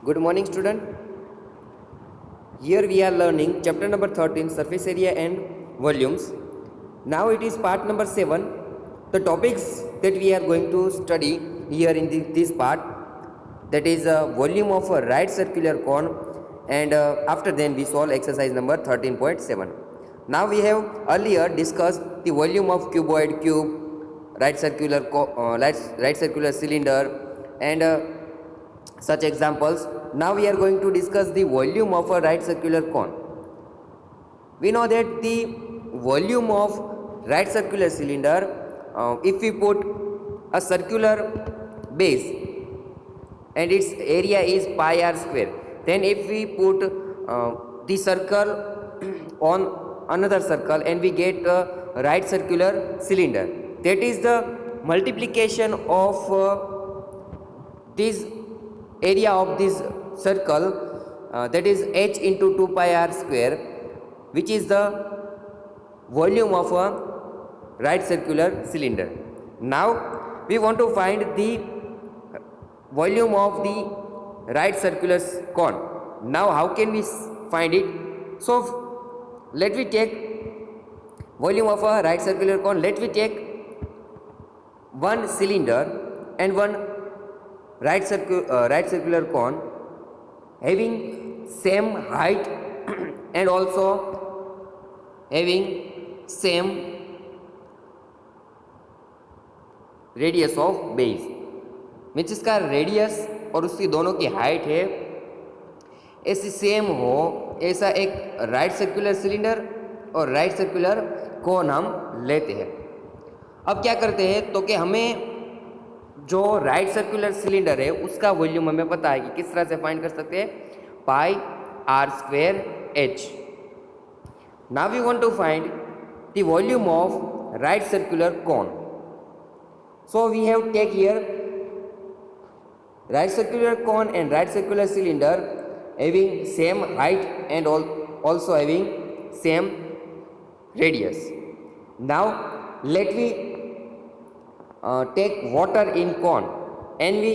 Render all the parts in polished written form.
Good morning, student. Here we are learning chapter number 13, surface area and volumes. Now it is part number 7. The topics that we are going to study here in this part, that is volume of a right circular cone, and after then we solve exercise number 13.7. Now we have earlier discussed the volume of cuboid, cube, right circular cylinder, and such examples. Now we are going to discuss the volume of a right circular cone. We know that the volume of right circular cylinder, if we put a circular base and its area is pi r square, then if we put the circle on another circle and we get a right circular cylinder, that is the multiplication of this area of this circle, that is h into 2 pi r square, which is the volume of a right circular cylinder. Now we want to find the volume of the right circular cone. Now how can we find it? So let me take volume of a right circular cone. Let me take one cylinder and one right circular cone having same height and also having same radius of base, means इसका radius और उसकी दोनों की height है ऐसी same हो, ऐसा एक राइट सर्कुलर सिलेंडर और राइट सर्कुलर कोन हम लेते हैं. अब क्या करते हैं तो कि हमें जो राइट सर्कुलर सिलेंडर है उसका वॉल्यूम हमें पता है कि किस तरह से फाइंड कर सकते हैं, pi r square h. Now we want to find the volume of right circular cone. So we have take here right circular cone and right circular cylinder having same height and also having same radius. Now let me take water in cone and we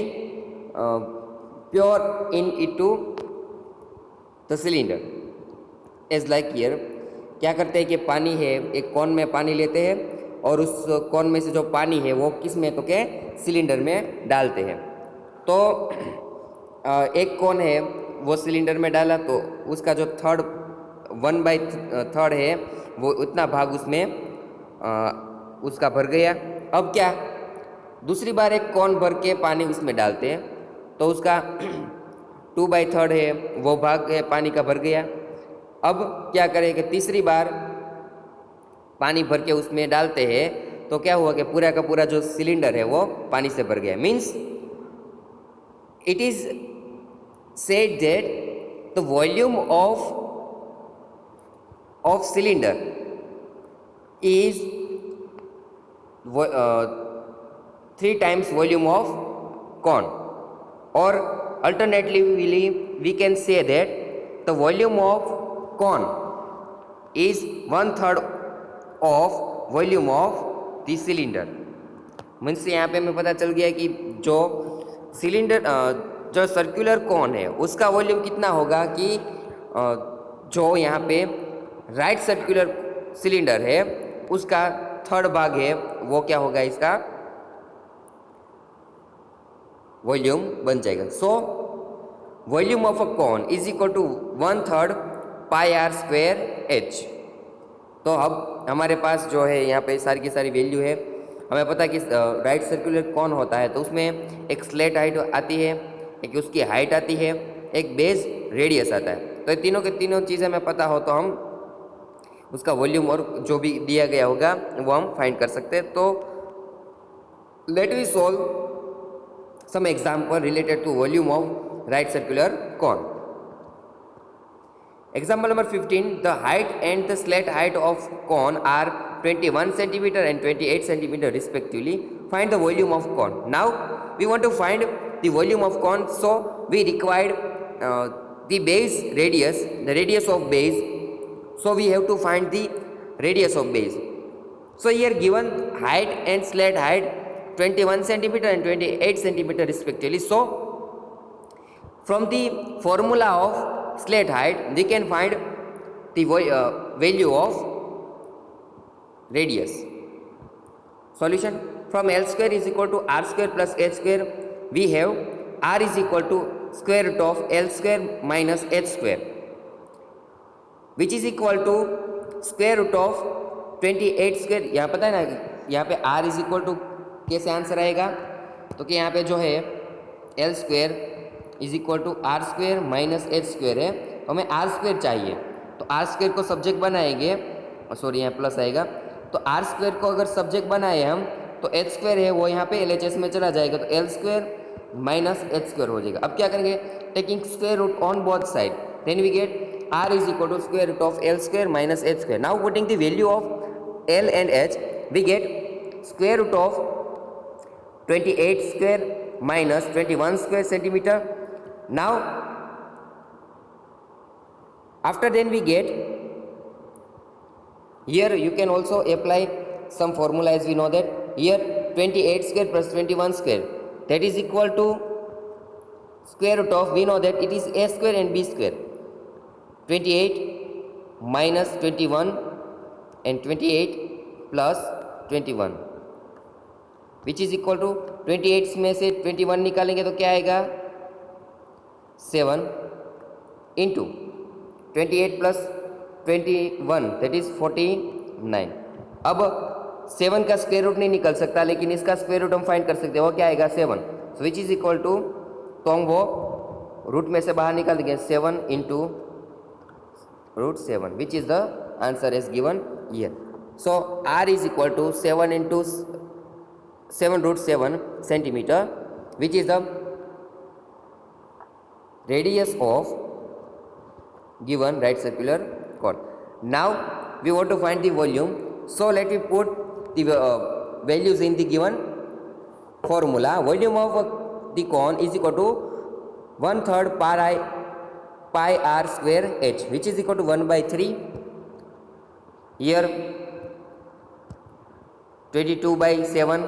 pour in into the cylinder as like here. क्या करते हैं कि पानी है, एक कौन में पानी लेते हैं और उस कौन में से जो पानी है वो किस में तो के सिलेंडर में डालते हैं. तो एक कौन है वो सिलेंडर में डाला तो उसका जो थर्ड 1/3 है वो उतना भाग उसमें उसका भर गया. अब क्या, दूसरी बार एक कौन भर के पानी उसमें डालते हैं तो उसका 2/3 है वो भाग पानी का भर गया. अब क्या करें कि तीसरी बार पानी भर के उसमें डालते हैं तो क्या हुआ कि पूरा का पूरा जो सिलेंडर है वो पानी से भर गया. Means it is said that the volume of cylinder is 3 times volume of cone, और alternatively we can say that the volume of cone is 1/3 of volume of the cylinder. Means यहाँ पे हमें पता चल गया कि जो सिलेंडर जो सर्कुलर कॉन है उसका वॉल्यूम कितना होगा कि जो यहाँ पे राइट सर्कुलर सिलेंडर है उसका थर्ड भाग है वो क्या होगा, इसका वॉल्यूम बन जाएगा. So volume of a cone is equal to 1/3 pi r square h. तो अब हमारे पास जो है यहाँ पे सारी की सारी वैल्यू है. हमें पता है कि राइट सर्कुलर कौन होता है तो उसमें एक स्लेट हाइट आती है, एक उसकी हाइट आती है, एक बेस रेडियस आता है. तो ये तीनों के तीनों चीज़ें हमें पता हो तो हम उसका वॉल्यूम और जो भी दिया गया होगा वो हम फाइंड कर सकते हैं. तो let we solve some example related to volume of right circular cone. Example number 15. The height and the slat height of cone are 21 cm and 28 cm respectively. Find the volume of cone. Now we want to find the volume of cone. So we required the base radius, the radius of base. So we have to find the radius of base. So here given height and slat height 21 cm and 28 cm respectively. So From the formula of slat height, we can find the value of radius. Solution: from L square is equal to R square plus H square, we have R is equal to square root of L square minus H square, which is equal to square root of 28 square. यहाँ पता है ना, यहाँ पे R is equal to कैसे answer आएगा, तो कि यहाँ पे जो है L square is equal to r square minus h square है, हमें आर स्क्वायर चाहिए, तो आर स्क्वायर को सब्जेक्ट बनाएंगे, सॉरी यहाँ प्लस आएगा, तो आर स्क्वायर को अगर सब्जेक्ट बनाए हम तो एच स्क्वायर है वो यहाँ पे एल एच एस में चला जाएगा, तो l square minus h square हो जाएगा. अब क्या करेंगे, taking square root on both side, then we get r is equal to square root of l square minus h square. Now putting the value of l and h, we get square root of 28 square minus 21 square centimeter. Now after then we get, here you can also apply some formula, as we know that here 28 square plus 21 square, that is equal to square root of, we know that it is a square and b square, 28 minus 21 and 28 plus 21, which is equal to 28 में से 21 निकालेंगे तो क्या आएगा 7 into 28 plus 21 that is 49. अब 7 का square root नहीं निकल सकता, लेकिन इसका स्क्वायर रूट हम फाइंड कर सकते हैं, वो क्या आएगा 7, सो विच इज इक्वल टू, तो हम वो रूट में से बाहर निकाल देंगे 7 into root 7, which is the answer is given here. So r is equal to 7 into 7 root 7 centimeter, which is the radius of given right circular cone. Now we want to find the volume, so let me put the values in the given formula. Volume of the cone is equal to 1/3 pi r square h, which is equal to 1/3. Here 22/7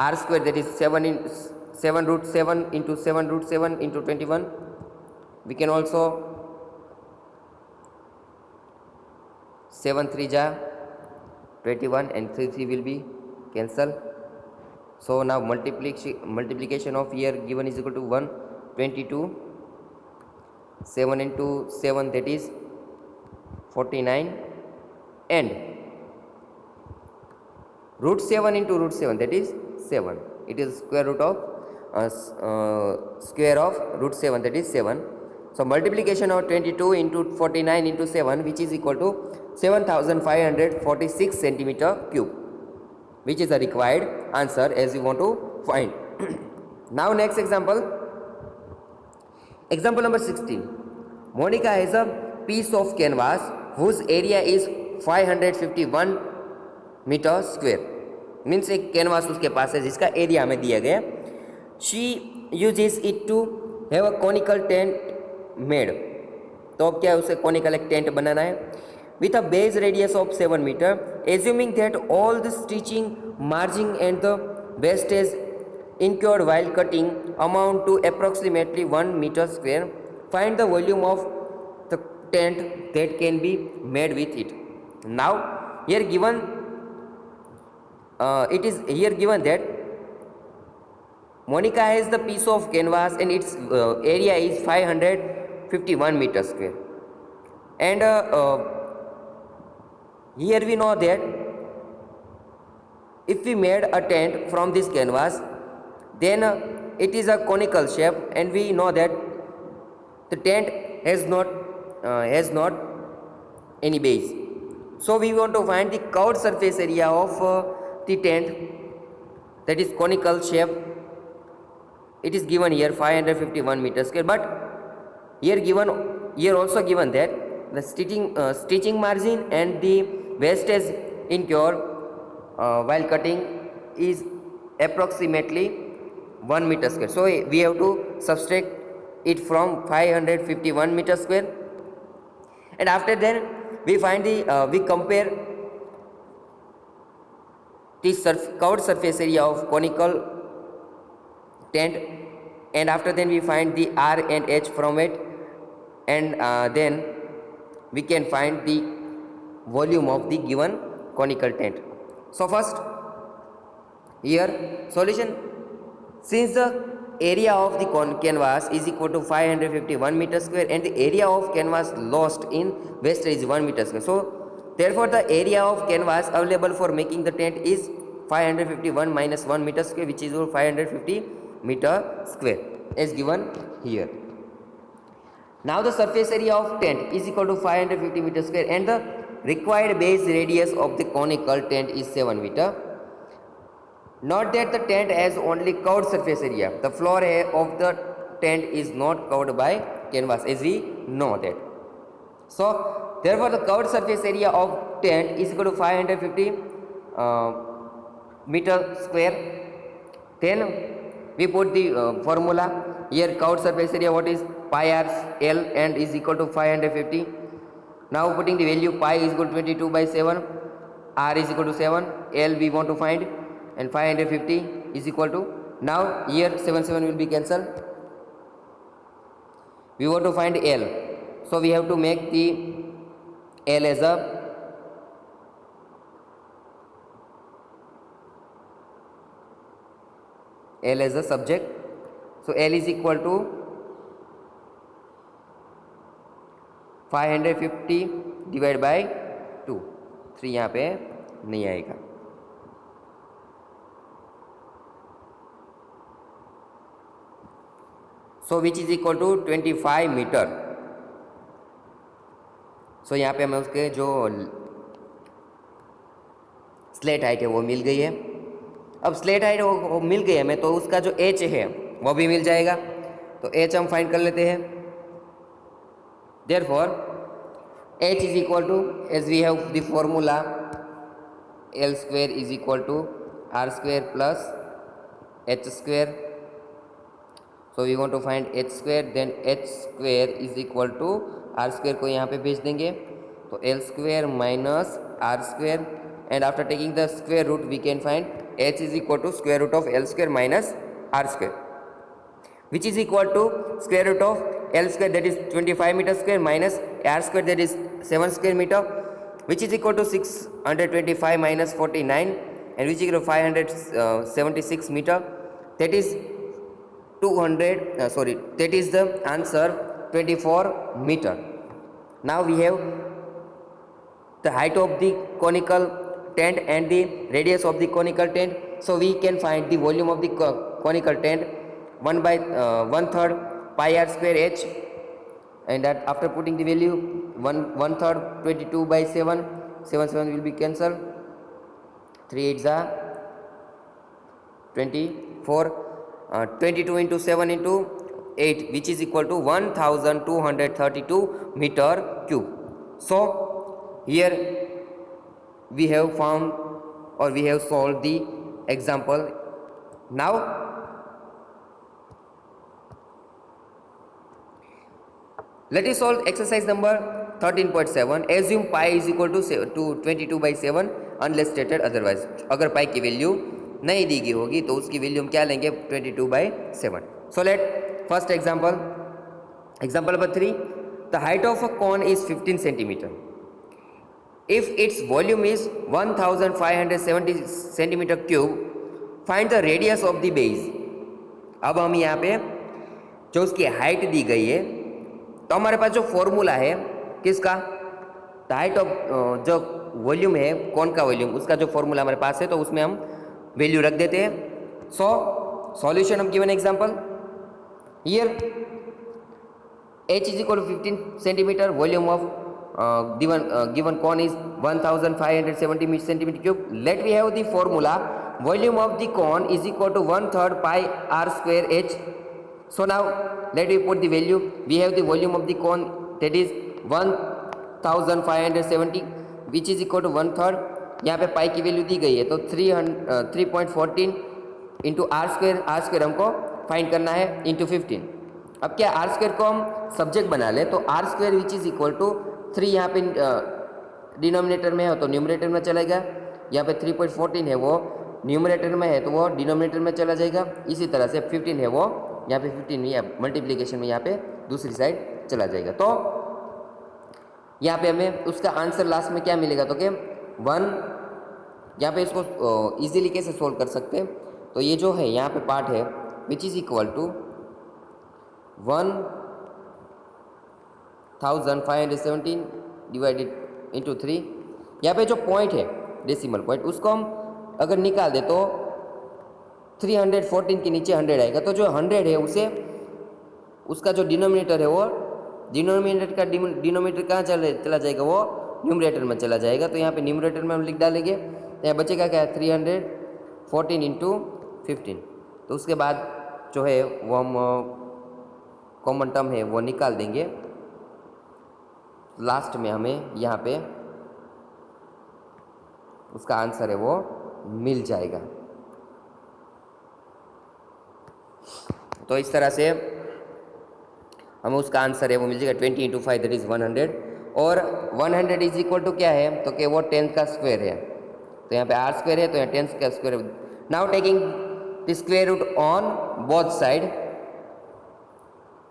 r square, that is 7 root 7 into 7 root 7 into 21. We can also 7 3 ja 21 and 3 3 will be cancel. So now multiplication of here given is equal to 122, 7 into 7 that is 49, and root 7 into root 7 that is 7. It is square root of square of root 7, that is 7. So multiplication of 22 into 49 into 7, which is equal to 7546 centimeter cube, which is the required answer as you want to find. Now next example, example number 16. Monica has a piece of canvas whose area is 551 meter square, means एक canvas उसके पास है जिसका area हमें दिया गया. She uses it to have a conical tent made, तो अब क्या है, उसे कॉनिकल एक टेंट बनाना है with a base radius of 7 meter, assuming that all the stitching, margins and the wastage incurred while cutting amount to approximately 1 meter square. Find the volume of the tent that can be made with it. Now here given it is here given that Monica has the piece of canvas and its area is 551 meter square, and here we know that if we made a tent from this canvas, then it is a conical shape, and we know that the tent has not any base. So we want to find the curved surface area of the tent, that is conical shape. It is given here 551 meter square, but here also given that the stitching margin and the wastage incurred while cutting is approximately 1 meter square. So we have to subtract it from 551 meter square, and after then we find the we compare the curved surface area of conical tent and after then we find the R and H from it, and then we can find the volume of the given conical tent. So first here solution, since the area of the canvas is equal to 551 meter square and the area of canvas lost in wastage is 1 meter square, so therefore the area of canvas available for making the tent is 551 minus 1 meter square, which is 550 meter square as given here. Now the surface area of tent is equal to 550 meter square and the required base radius of the conical tent is 7 meter. Note that the tent has only curved surface area. The floor of the tent is not covered by canvas, as we know that. So therefore the curved surface area of tent is equal to 550 meter square. Then we put the formula here. Curved surface area, what is pi r L, and is equal to 550. Now putting the value, pi is equal to 22 by 7, r is equal to 7, L we want to find, and 550 is equal to, now here 7 will be cancelled. We want to find L, so we have to make the L as a subject. So L is equal to 550 divided by 2, 3 यहाँ पे नहीं आएगा. So which is equal to 25 meter. So यहाँ पे हमें उसके जो slate height है वो मिल गई है. अब स्लेट हाइट वो मिल गई है हमें, तो उसका जो h है वो भी मिल जाएगा. तो h हम फाइंड कर लेते हैं. Therefore h is equal to, as we have the formula, L square is equal to r square plus h square. So we want to find h square, then h square is equal to r square को यहाँ पे भेज देंगे, तो L square minus r square, and after taking the square root we can find h is equal to square root of L square minus r square, which is equal to square root of L square, that is 25 meter square, minus r square, that is 7 square meter, which is equal to 625 minus 49, and which is equal to 576 meter. That is that is the answer, 24 meter. Now we have the height of the conical tent and the radius of the conical tent. So we can find the volume of the conical tent 1/3 pi r square h, and that after putting the value 1/3 22 by 7, 7 will be cancelled, 3 8s are 24, 22 into 7 into 8, which is equal to 1232 meter cube. So here we have found, or we have solved the example. Now let us solve exercise number 13.7. Assume pi is equal to 22 by 7 unless stated otherwise. अगर पाई की value नहीं दी गई होगी तो उसकी value हम क्या लेंगे, 22 by 7. So let first example number 3. The height of a cone is 15 centimeter. If its volume is 1570 centimeter cube, find the radius of the base. अब हम यहाँ पे जो उसकी हाइट दी गई है, तो हमारे पास जो फॉर्मूला है किसका, द हाइट ऑफ जो वॉल्यूम है कौन का वॉल्यूम, उसका जो फॉर्मूला हमारे पास है, तो उसमें हम वैल्यू रख देते हैं. सो सॉल्यूशन हम given example here, h is equal to 15 centimeter, volume of given cone is 1570 centimeter cube. Let we have the formula, volume of the cone is equal to 1/3 pi r square h. So now let me put the value. We have the volume of the cone, that is 1570, which is equal to 1/3. यहाँ पे पाई की value दी गई है, तो 3.14 into are square हमको find करना है into 15. अब क्या आर स्क्वायर को हम सब्जेक्ट बना लें, तो r square which is equal to 3 यहाँ पे डिनोमिनेटर में है तो न्यूमरेटर में चलेगा, यहाँ पे 3.14 है वो न्यूमरेटर में है तो वो डिनोमिनेटर में चला जाएगा, इसी तरह से 15 है वो यहाँ पे 15 या मल्टीप्लीकेशन में यहाँ पे दूसरी साइड चला जाएगा। तो यहाँ पे हमें उसका आंसर लास्ट में क्या मिलेगा, तो कि 1, यहाँ पे इसको इजीली कैसे सोल्व कर सकते हैं, तो ये जो है यहाँ पे पार्ट है which is equal to 1517 divided into 3। यहाँ पे जो पॉइंट है डेसिमल पॉइंट उसको हम अगर निकाल दे तो 314 के नीचे 100 आएगा। तो जो 100 है उसे उसका जो डिनोमिनेटर है वो डिनोमिनेटर का डिनोमिनेटर कहाँ चला जाएगा, वो न्यूमरेटर में चला जाएगा। तो यहाँ पे न्यूमरेटर में हम लिख डालेंगे, तो यहाँ बचेगा क्या है 314 इंटू 15। तो उसके बाद जो है वो हम कॉमन टर्म है वो निकाल देंगे, लास्ट में हमें यहाँ पे उसका आंसर है वो मिल जाएगा। तो इस तरह से हमें उसका आंसर है वो मिल जाएगा 20 इंटू 5 दैट इज 100। और 100 इज इक्वल टू क्या है, तो कि वो 10 का स्क्वायर है। तो यहाँ पे r स्क्वायर है तो यहाँ 10 का स्क्वायर है। Now taking the square root on both side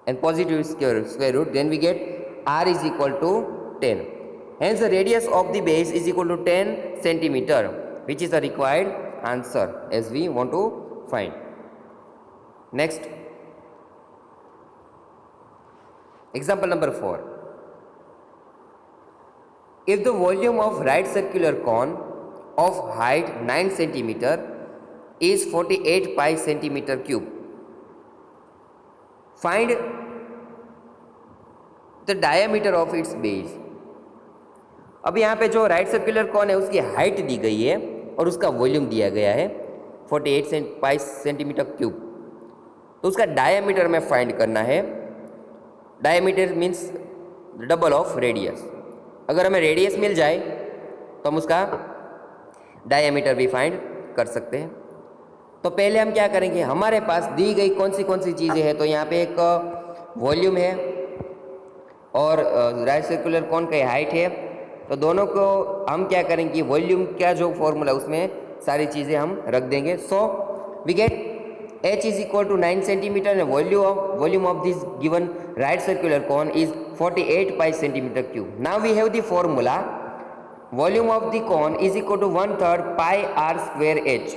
and positive square root, then we get r is equal to 10. Hence the radius of the base is equal to 10 centimeter, which is the required answer as we want to find. Next, example number 4. If the volume of right circular cone of height 9 centimeter is 48 pi centimeter cube, find the diameter of its base. अब यहाँ पे जो right circular cone है उसकी height दी गई है और उसका वॉल्यूम दिया गया है 48 पाई सेंटीमीटर क्यूब। तो उसका डायमीटर में फाइंड करना है। Diameter means double of radius. अगर हमें रेडियस मिल जाए तो हम उसका डायमीटर भी फाइंड कर सकते हैं। तो पहले हम क्या करेंगे, हमारे पास दी गई कौन सी चीज़ें हैं, तो यहाँ पे एक वॉल्यूम है और राइट सर्कुलर कॉन की हाइट है। तो दोनों को हम क्या करेंगे, वॉल्यूम का जो फॉर्मूला उसमें सारी चीज़ें हम रख देंगे। So we get h is equal to 9 centimeter and volume of this given right circular cone is 48 pi centimeter cube. Now we have the formula, volume of the cone is equal to 1/3 pi r square h.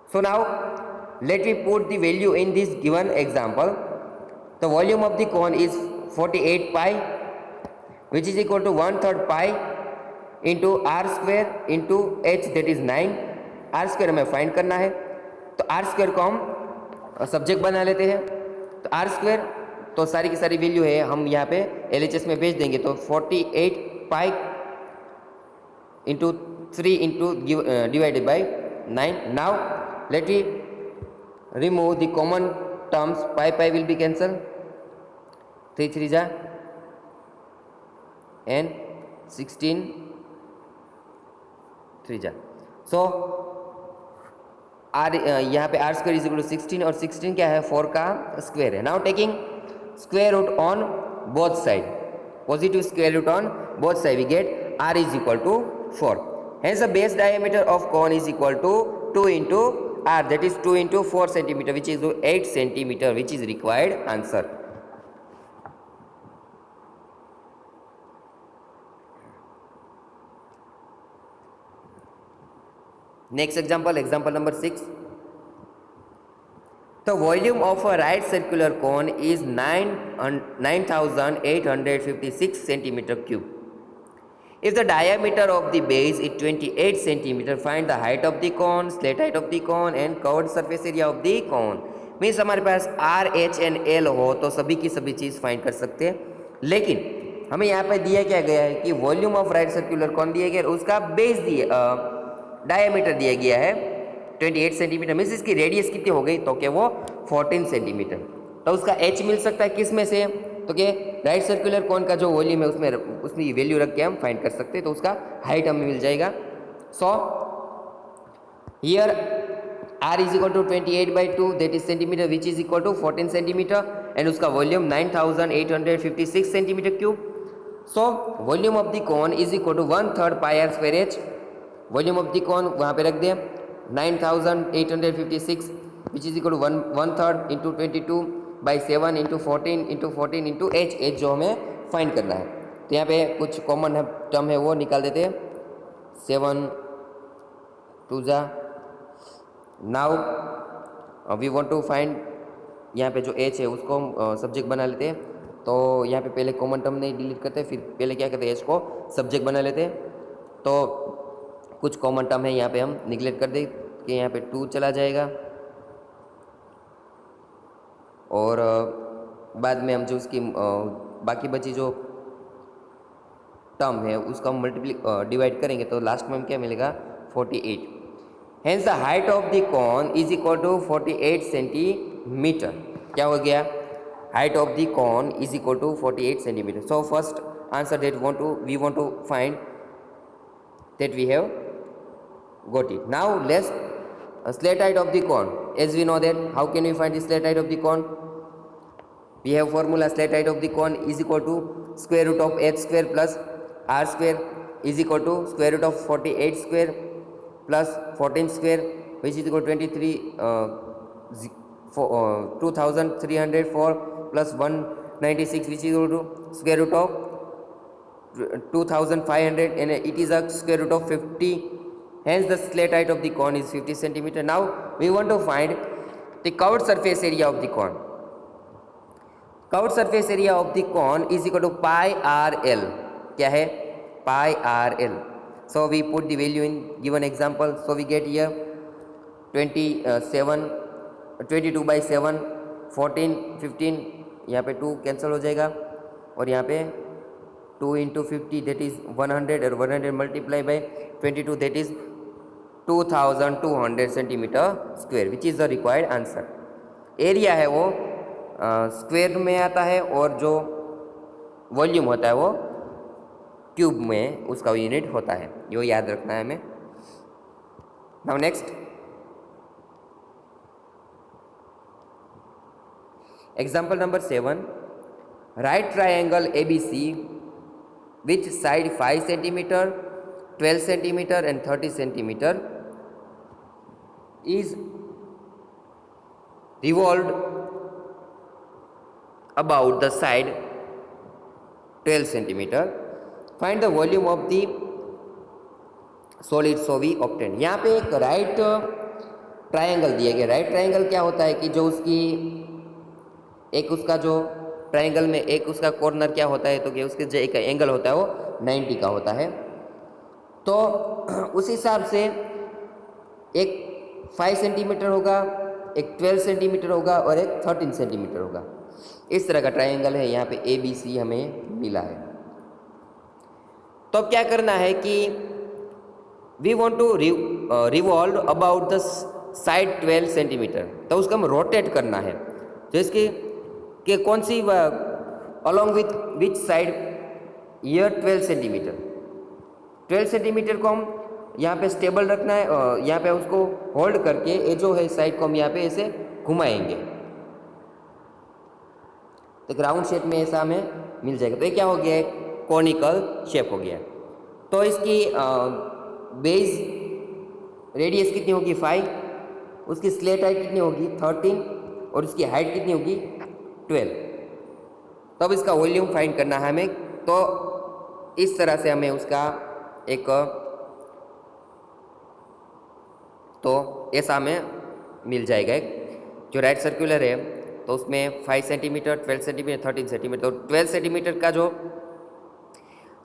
So now let me put the value in this given example. The volume of the cone is 48 pi, which is equal to 1/3 pi into r square into h, that is 9. r square हमें find करना है, तो r square को हम subject बना लेते हैं। तो r square तो सारी की सारी वैल्यू है हम यहाँ पे LHS में भेज देंगे। तो 48 pi into 3 into divided by 9. Now let me remove the common terms. Pi will be cancelled, 3 3 जा and 16 3 जा। सो आर यहाँ पे r square is equal to 16 और 16 क्या है 4 का स्क्वायर है। Now taking square root on both side, positive square root on both side, we get r is equal to 4. Hence the base diameter of cone is equal to 2 into r, that is 2 into 4 centimeter, which is 8 centimeter, which is required answer. Next example, example number 6. The volume of a right circular cone is 9856 centimeter cube. If the diameter of the base is 28 centimeter, find the height of the cone, slat height of the cone and covered surface area of the cone. Means हमारे पास R, H and L हो तो सभी की सभी चीज़ find कर सकते हैं। लेकिन हमें यहाँ पे दिया क्या गया है कि volume of right circular cone दिया गया है, उसका बेस डायमीटर दिया गया है 28 सेंटीमीटर। मीन्स इसकी रेडियस कितनी हो गई, तो क्या वो 14 सेंटीमीटर। तो उसका H मिल सकता है किस में से, तो क्या राइट सर्कुलर कॉन का जो वॉल्यूम है उसमें वैल्यू रख के हम फाइंड कर सकते हैं। तो उसका हाइट हमें मिल जाएगा। So here r is equal to 28/2 that is centimetre, which is equal to 14 centimetre and उसका volume 9856 centimetre cube. So volume of the cone is equal to 1/3 pi r² h। Volume of the cone वहाँ पे रख दें 9856 which is equal to 1/3 into 22/7 into 14 into h जो हमें find करना है। तो यहाँ पे कुछ कॉमन टर्म है वो निकाल देते हैं। 7 2 जा। Now we want to find, यहाँ पे जो एच है उसको हम सब्जेक्ट बना लेते हैं। तो यहाँ पे पहले कॉमन टर्म नहीं डिलीट करते, फिर पहले क्या करते हैं, एच को सब्जेक्ट बना लेते हैं। तो कुछ कॉमन टर्म है यहाँ पे हम निगलेक्ट कर दें कि यहाँ पे 2 चला जाएगा, और बाद में हम जो उसकी बाकी बची जो टर्म है उसका हम डिवाइड करेंगे तो लास्ट में हम क्या मिलेगा 48। Hence the height of the cone is equal to 48 centimeter. क्या हो गया, height of the cone is equal to 48 centimeter. So first answer that we want to find that we have got it. Now let's slat height of the cone. As we know that, how can we find the slat height of the cone? We have formula, slat height of the cone is equal to square root of h square plus r square is equal to square root of 48 square plus 14 square, which is equal to 2304 plus 196, which is equal to square root of 2500, and it is a square root of 50. Hence the slat height of the cone is 50 centimeter. Now we want to find the curved surface area of the cone. Curved surface area of the cone is equal to pi rl. क्या है, pi rl. So we put the value in given example. So we get here 22/7, 14, 15, यहाँ पे 2 cancel हो जाएगा, और यहाँ पे 2 into 50 that is 100, और 100 multiply by 22 that is 2200 centimetre square, which is the required answer. Area है वो स्क्वायर में आता है, और जो वॉल्यूम होता है वो क्यूब में उसका यूनिट होता है, यो याद रखना है हमें। Now next example number 7, right triangle ABC which side 5 centimeter, 12 centimeter and 30 centimeter is revolved about the side 12 centimeter. Find the volume of the solid so we obtain. यहाँ पे एक राइट ट्राइंगल दिया गया। राइट ट्राइंगल क्या होता है कि जो उसकी एक उसका जो ट्राइंगल में एक उसका कॉर्नर क्या होता है, तो कि उसके जो एक एंगल होता है वो 90 का होता है। तो उस हिसाब से एक 5 सेंटीमीटर होगा, एक 12 सेंटीमीटर होगा और एक 13 सेंटीमीटर होगा। इस तरह का ट्राइंगल है, यहाँ पे ABC हमें मिला है। तो अब क्या करना है कि we want to revolve about the side 12 centimeter, तो उसको हम रोटेट करना है। तो इसकी कि कौन सी अलॉन्ग विथ विच साइड, ये 12 सेंटीमीटर। 12 सेंटीमीटर को हम यहाँ पे स्टेबल रखना है, यहाँ पे उसको होल्ड करके ये जो है साइड को हम यहाँ पे ऐसे घुमाएंगे, तो ग्राउंड शेप में ऐसा हमें मिल जाएगा। तो ये क्या हो गया, एक कॉनिकल शेप हो गया। तो इसकी बेस रेडियस कितनी होगी 5, उसकी स्लेट हाइट कितनी होगी 13, और इसकी हाइट कितनी होगी 12। तब इसका वॉल्यूम फाइंड करना है हमें। तो इस तरह से हमें उसका एक, तो ऐसा हमें मिल जाएगा एक जो राइट सर्कुलर है। तो उसमें 5 सेंटीमीटर, 12 सेंटीमीटर, 13 सेंटीमीटर। तो 12 सेंटीमीटर का जो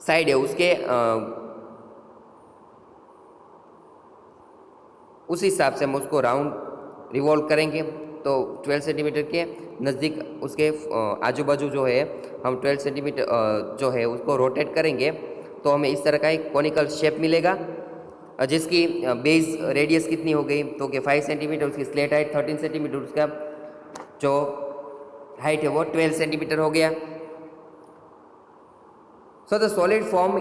साइड है उसके उस हिसाब से हम उसको राउंड रिवॉल्व करेंगे। तो 12 सेंटीमीटर के नज़दीक उसके आजू बाजू जो है हम 12 सेंटीमीटर जो है उसको रोटेट करेंगे, तो हमें इस तरह का एक कॉनिकल शेप मिलेगा, जिसकी बेस रेडियस कितनी हो गई, तो कि 5 सेंटीमीटर, उसकी स्लेट हाइट 13 सेंटीमीटर, उसका जो हाइट है वो 12 सेंटीमीटर हो गया। So the solid form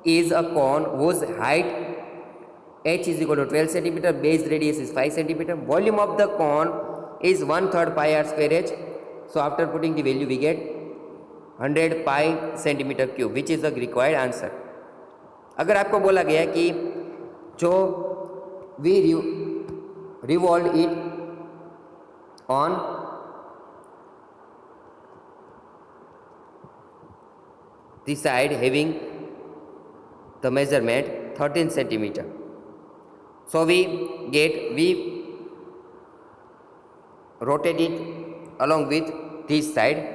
is a cone whose height h is equal to 12 centimeter, base radius is 5 centimeter, volume of the cone is 1/3 pi r square h. So after putting the value we get 100 pi centimeter cube, which is the required answer. अगर आपको बोला गया कि जो we revolved it on the side having the measurement 13 centimeter. So we rotate it along with this side.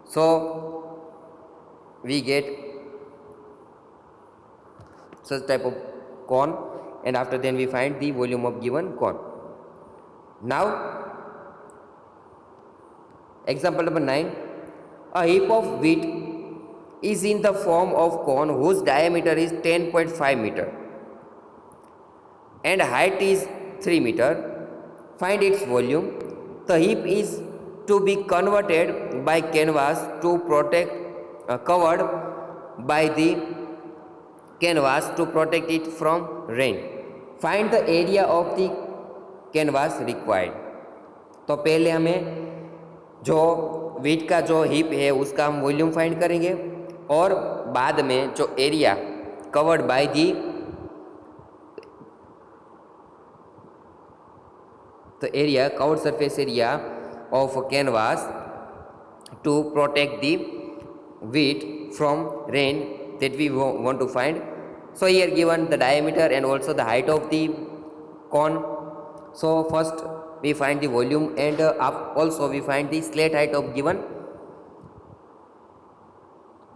So we get such type of cone, and after then we find the volume of given cone. Now example number 9, a heap of wheat is in the form of cone whose diameter is 10.5 meter and height is 3 meter. Find its volume. The heap is to be converted by canvas to protect covered by the canvas to protect it from rain. Find the area of the canvas required. तो पहले हमें जो wheat का जो heap है उसका हम volume find करेंगे और बाद में जो area covered by the the area covered surface area of a canvas to protect the wheat from rain that we want to find. So here given the diameter and also the height of the cone. So first we find the volume and also we find the slat height of given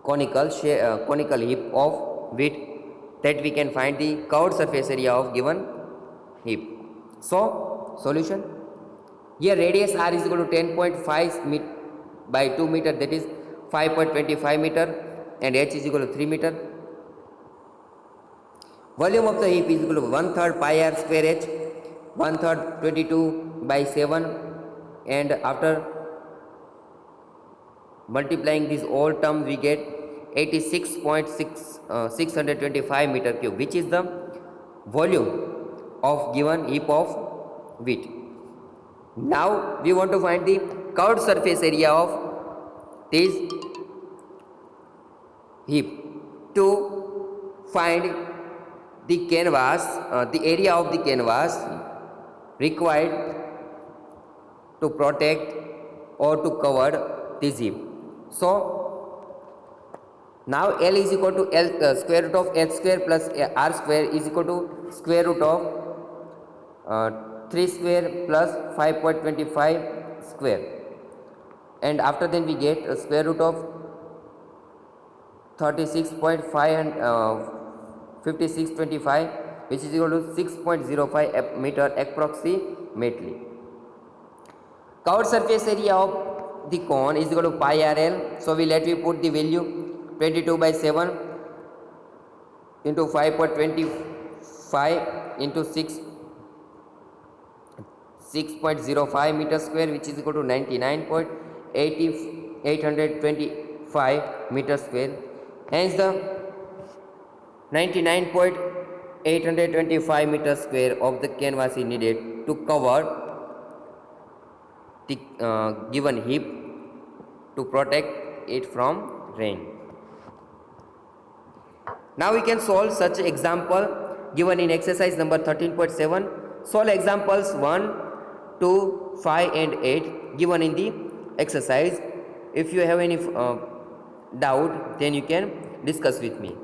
conical heap of wheat, that we can find the covered surface area of given heap. So solution, here radius r is equal to 10.5 by 2 meter, that is 5.25 meter, and h is equal to 3 meter. Volume of the heap is equal to 1/3 pi r square h, 1/3 22 by 7, and after multiplying these all terms we get 86.625 meter cube, which is the volume of given heap of wheat. Now we want to find the curved surface area of this heap. To find the canvas, the area of the canvas required to protect or to cover this heap. So now L is equal to L square root of H square plus R square is equal to square root of 3 square plus 5.25 square, and after then we get a square root of 36.5 and 5625, which is equal to 6.05 meter approximately. Covered surface area of the cone is equal to pi RL. So we put the value 22 by 7 into 5.25 into 6.05 meter square, which is equal to 99.825 meter square. Hence the 99.825 meter square of the canvas is needed to cover the given heap to protect it from rain. Now we can solve such example given in exercise number 13.7. Solve examples 1, 2, 5 and 8 given in the exercise. If you have any doubt, then you can discuss with me.